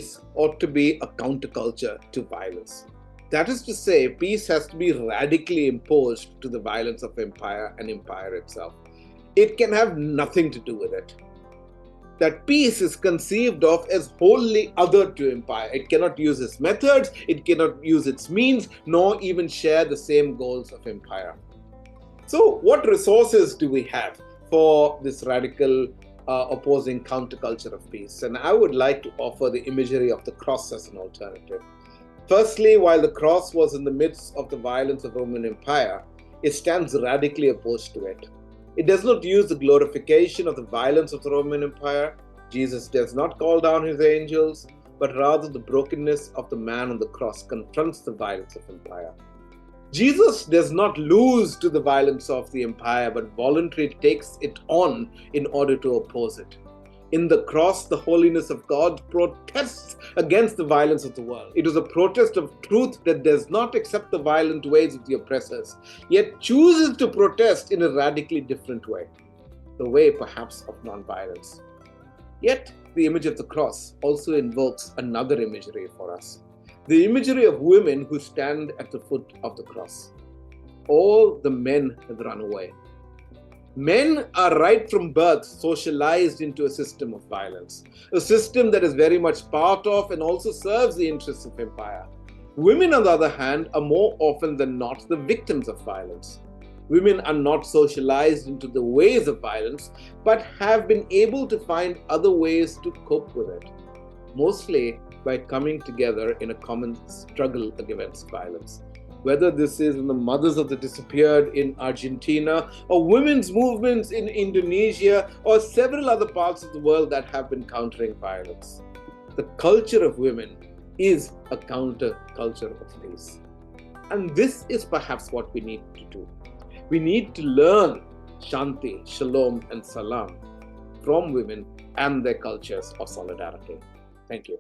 peace ought to be a counterculture to violence. That is to say, peace has to be radically opposed to the violence of empire and empire itself. It can have nothing to do with it. That peace is conceived of as wholly other to empire. It cannot use its methods, it cannot use its means, nor even share the same goals of empire. So, what resources do we have for this radical opposing counterculture of peace? And I would like to offer the imagery of the cross as an alternative. Firstly, while the cross was in the midst of the violence of Roman Empire, it stands radically opposed to it. It does not use the glorification of the violence of the Roman Empire. Jesus does not call down his angels, but rather the brokenness of the man on the cross confronts the violence of empire. Jesus does not lose to the violence of the empire, but voluntarily takes it on in order to oppose it. In the cross, the holiness of God protests against the violence of the world. It is a protest of truth that does not accept the violent ways of the oppressors, yet chooses to protest in a radically different way, the way perhaps of non-violence. Yet, the image of the cross also invokes another imagery for us, the imagery of women who stand at the foot of the cross. All the men have run away. Men are right from birth socialized into a system of violence, a system that is very much part of and also serves the interests of empire. Women, on the other hand, are more often than not the victims of violence. Women are not socialized into the ways of violence, but have been able to find other ways to cope with it, mostly by coming together in a common struggle against violence. Whether this is in the Mothers of the Disappeared in Argentina, or women's movements in Indonesia, or several other parts of the world that have been countering violence. The culture of women is a counter-culture of peace. And this is perhaps what we need to do. We need to learn Shanti, Shalom, and Salam from women and their cultures of solidarity. Thank you.